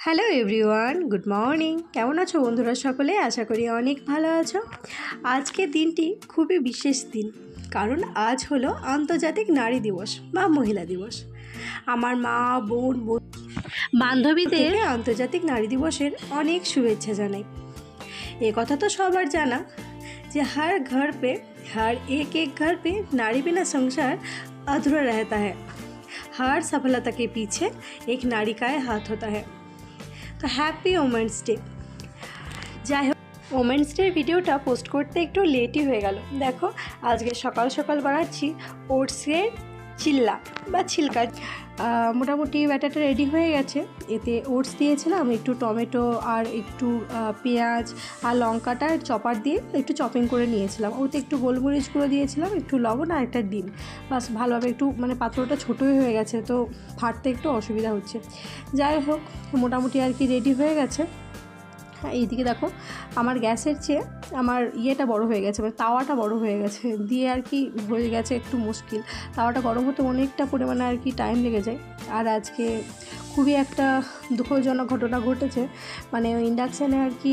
Hello everyone, good morning. কেমন আছো বন্ধুরা সকলে? আশা করি অনেক ভালো আছো। আজকের দিনটি খুবই বিশেষ দিন, কারণ আজ হলো আন্তর্জাতিক নারী দিবস বা মহিলা দিবস। আমার মা, বোন, বান্ধবীদের আন্তর্জাতিক নারী দিবসের অনেক শুভেচ্ছা জানাই। এ কথা তো সবার জানা যে हर घर पे, हर एक घर पे नारी बिना संसार अधूरा रहता है। हर सफलता के पीछे एक नारी का हाथ होता है। তো হ্যাপি ওমেন্স ডে। যাই হোক, ওমেন্স ডে ভিডিওটা পোস্ট করতে একটু লেটই হয়ে গেল। দেখো, আজকে সকাল সকাল বানাচ্ছি ওটসের চিল্লা বা ছিলকা। মোটামুটি ব্যাটারটা রেডি হয়ে গেছে। এতে ওটস দিয়েছিলাম, একটু টমেটো আর একটু পেঁয়াজ আর লঙ্কাটা চপার দিয়ে একটু চপিং করে নিয়েছিলাম। ওতে একটু গোলমরিচ গুঁড়ো দিয়েছিলাম, একটু লবণ আর একটা ডিম। বাস ভালোভাবে একটু পাত্রটা ছোটোই হয়ে গেছে, তো ফাটতে একটু অসুবিধা হচ্ছে। যাই হোক, মোটামুটি আর কি রেডি হয়ে গেছে। এইদিকে দেখো, আমার গ্যাসের চেয়ে আমার ইয়েটা বড় হয়ে গেছে, তাওয়াটা বড় হয়ে গেছে, দিয়ে আর কি হয়ে গেছে একটু মুশকিল। তাওয়াটা গরম হতে অনেকটা পরিমাণে আর কি টাইম লেগে যায়। আর আজকে খুবই একটা দুঃখজনক ঘটনা ঘটেছে। ওই ইন্ডাকশানে আর কি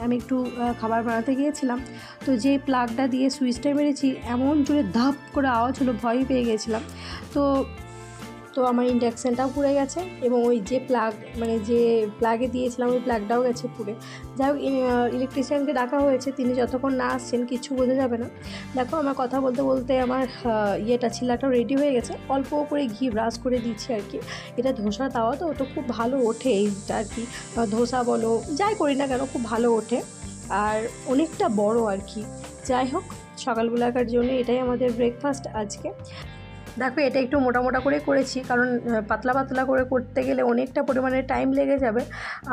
আমি একটু খাবার বানাতে গিয়েছিলাম, তো যে প্লাগটা দিয়ে সুইচটা মেরেছি, এমন জোরে ধাপ করে আওয়াজ হলো, ভয় পেয়ে গেছিলাম। তো আমার ইন্ডাকশানটাও পুড়ে গেছে, এবং ওই যে যে প্লাগে দিয়েছিলাম ওই প্লাগটাও গেছে পুড়ে। যাই হোক, ইলেকট্রিশিয়ানকে ডাকা হয়েছে, তিনি যতক্ষণ না আসছেন কিছু বোঝা যাবে না। দেখো, আমার কথা বলতে বলতে আমার ছিলাটাও রেডি হয়ে গেছে। অল্প করে ঘি ব্রাশ করে দিচ্ছি আর কি। এটা ধোসা তাওয়া, তো খুব ভালো ওঠে এইটা আর কি। ধোসা বলো, যাই করি না কেন, খুব ভালো ওঠে আর অনেকটা বড় আর কি। যাই হোক, সকালবেলাকার জন্য এটাই আমাদের ব্রেকফাস্ট আজকে। দেখো, এটা একটু মোটা মোটা করে করেছি, কারণ পাতলা পাতলা করে করতে গেলে অনেকটা পরিমাণে টাইম লেগে যাবে,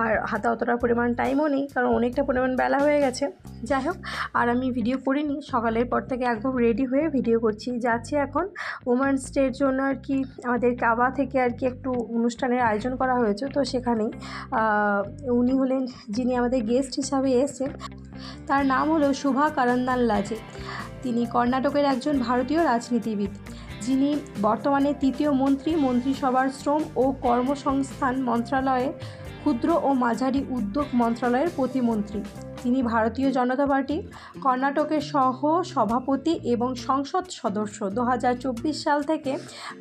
আর হাতে অতটা পরিমাণ টাইমও নেই, কারণ অনেকটা পরিমাণ বেলা হয়ে গেছে। যাই হোক, আর আমি ভিডিও করিনি, সকালের পর থেকে একদম রেডি হয়ে ভিডিও করছি। যাচ্ছি এখন ওমেন্স ডের জন্য আর কি। আমাদের কাবা থেকে আর কি একটু অনুষ্ঠানের আয়োজন করা হয়েছে, তো সেখানেই উনি হলেন যিনি আমাদের গেস্ট হিসাবে এসেছেন। তার নাম হলো শুভা কারান্দালাজে। তিনি কর্ণাটকের একজন ভারতীয় রাজনীতিবিদ, যিনি বর্তমানে তৃতীয় মন্ত্রিসভার শ্রম ও কর্মসংস্থান মন্ত্রণালয়ে ক্ষুদ্র ও মাঝারি উদ্যোগ মন্ত্রণালয়ের প্রতিমন্ত্রী। তিনি ভারতীয় জনতা পার্টি কর্ণাটকের সহ সভাপতি এবং সংসদ সদস্য। 2024 সাল থেকে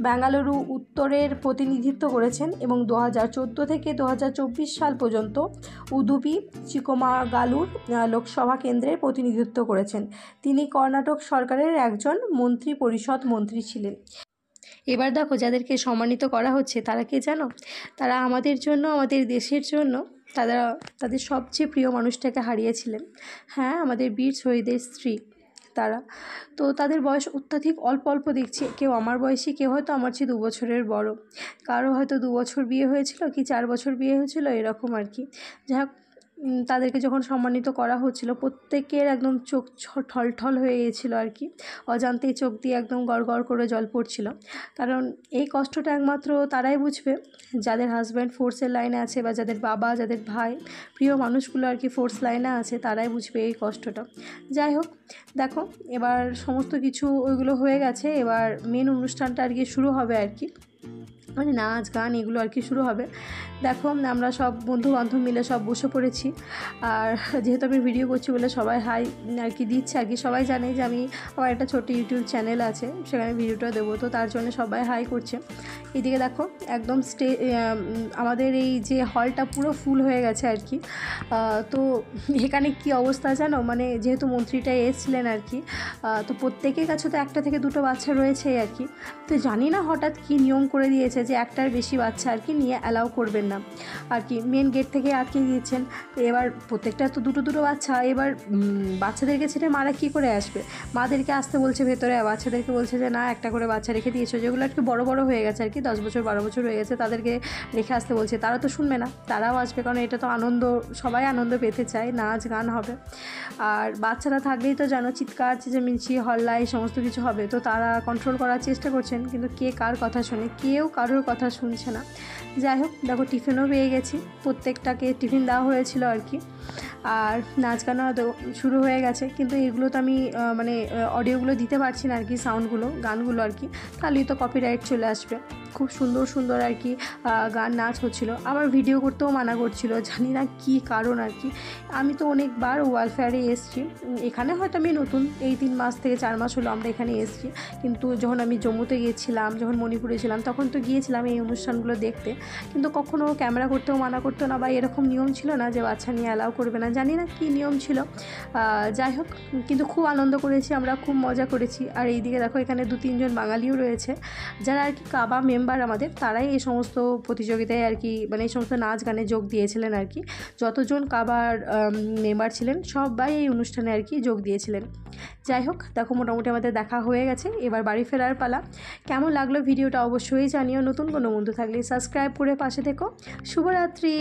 বেঙ্গালুরু উত্তরের প্রতিনিধিত্ব করেছেন, এবং 2014 থেকে 2024 সাল পর্যন্ত উদুপি চিকমাগালুর লোকসভা কেন্দ্রের প্রতিনিধিত্ব করেছেন। তিনি কর্ণাটক সরকারের একজন মন্ত্রিপরিষদ মন্ত্রী ছিলেন। এবার দেখো, যাদেরকে সম্মানিত করা হচ্ছে তারা কে জানো? তারা আমাদের জন্য, আমাদের দেশের জন্য তাদের সবচেয়ে প্রিয় মানুষটাকে হারিয়েছিলেন। হ্যাঁ, আমাদের বীর শহীদের স্ত্রী তারা। তো তাদের বয়স অত্যাধিক অল্প দেখছি। কেউ আমার বয়সী, কেউ হয়তো আমার চেয়ে 2 বছরের বড়, কারো হয়তো 2 বছর বিয়ে হয়েছিল, কি 4 বছর বিয়ে হয়েছিল, এরকম আর কি। যাই হোক, তাদেরকে যখন সম্মানিত করা হচ্ছিল, প্রত্যেকের একদম চোখ ঠলঠল হয়ে গিয়েছিলো আর কি। অজান্তেই চোখ দিয়ে একদম গড় করে জল পড়ছিল, কারণ এই কষ্টটা একমাত্র তারাই বুঝবে যাদের হাজব্যান্ড ফোর্সের লাইনে আছে, বা যাদের বাবা, যাদের ভাই, প্রিয় মানুষগুলো আর কি ফোর্স লাইনে আছে, তারাই বুঝবে এই কষ্টটা। যাই হোক, দেখো, এবার সমস্ত কিছু ওইগুলো হয়ে গেছে। এবার মেন অনুষ্ঠানটা আর কি শুরু হবে আর কি, নাচ গান এগুলো আর কি শুরু হবে। দেখো, আমরা সব বন্ধু বান্ধব মিলে সব বসে পড়েছি। আর যেহেতু আমি ভিডিও করছি বলে সবাই হাই আর কি দিচ্ছে আর কি। সবাই জানে যে আমার একটা ছোটো ইউটিউব চ্যানেল আছে, সেখানে ভিডিওটা দেবো, তো তার জন্য সবাই হাই করছে। এদিকে দেখো, একদম আমাদের এই যে হলটা পুরো ফুল হয়ে গেছে আর কি। তো এখানে কি অবস্থা জানো, যেহেতু মন্ত্রীটা এসেছিলেন আর কি, তো প্রত্যেকের কাছে তো 1 থেকে 2 বাচ্চা রয়েছেই আর কি। তো জানি না হঠাৎ কি নিয়ম করে দিয়েছে যে 1টার বেশি বাচ্চা আর কি নিয়ে অ্যালাউ করবেন না আর কি। মেন গেট থেকে আটকে দিয়েছেন। তো এবার প্রত্যেকটা তো 2 বাচ্চা, এবার বাচ্চাদেরকে ছেড়ে মারা কী করে আসবে? মাদেরকে আসতে বলছে ভেতরে, বাচ্চাদেরকে বলছে যে না, 1টা করে বাচ্চা রেখে দিয়েছো, যেগুলো আর কি বড় হয়ে গেছে আর কি, 10 বছর 12 বছর হয়ে গেছে, তাদেরকে রেখে আসতে বলছে। তারা তো শুনবে না, তারাও আসবে, কারণ এটা তো আনন্দ, সবাই আনন্দ পেতে চায়, নাচ গান হবে। আর বাচ্চারা থাকলেই তো জানো, চিৎকার চেঁচামেচি হল্লা এই সমস্ত কিছু হবে। তো তারা কন্ট্রোল করার চেষ্টা করছেন, কিন্তু কে কার কথা শোনে? কেউ কারোর কথা শুনছে না। যাই হোক, দেখো, টিফিনও পেয়ে গেছি, প্রত্যেকটাকে টিফিন দেওয়া হয়েছিল আর কি। আর নাচ গানও শুরু হয়ে গেছে, কিন্তু এগুলো তো আমি অডিওগুলো দিতে পারছি না আর কি, সাউন্ডগুলো, গানগুলো আর কি, তাহলেই তো কপিরাইট চলে আসবে। খুব সুন্দর সুন্দর আর কি গান নাচ হচ্ছিলো। আবার ভিডিও করতেও মানা করছিল, জানি না কী কারণ আর কি। আমি তো অনেকবার ওয়ালফেয়ারে এসেছি, এখানে হয়তো আমি নতুন, এই 3 মাস থেকে 4 মাস হলো আমরা এখানে এসেছি। কিন্তু যখন আমি জম্মুতে গিয়েছিলাম, যখন মণিপুরে ছিলাম, তখন তো গিয়েছিলাম এই অনুষ্ঠানগুলো দেখতে, কিন্তু কখনও ক্যামেরা করতেও মানা করতো না, বা এরকম নিয়ম ছিল না যে বাচ্চা নিয়ে অ্যালাউ করবে না, জানি না কী নিয়ম ছিল। যাই হোক, কিন্তু খুব আনন্দ করেছি আমরা, খুব মজা করেছি। আর এইদিকে দেখো এখানে 2-3 জন বাঙালিও রয়েছে, যারা আর কি কাবা মেম্বার আমাদের, তারাই এই সমস্ত প্রতিযোগিতায় আর কি, মানে এই সমস্ত নাচ গানে যোগ দিয়েছিলেন আর কি। যতজন কাবার মেম্বার ছিলেন সবাই এই অনুষ্ঠানে আর কি যোগ দিয়েছিলেন। যাই হোক, দেখো মোটামুটি আমাদের দেখা হয়ে গেছে, এবার বাড়ি ফেরার পালা। কেমন লাগলো ভিডিওটা অবশ্যই জানিও, নতুন কোনো বন্ধু থাকলে সাবস্ক্রাইব করে পাশে থেকো। শুভরাত্রি।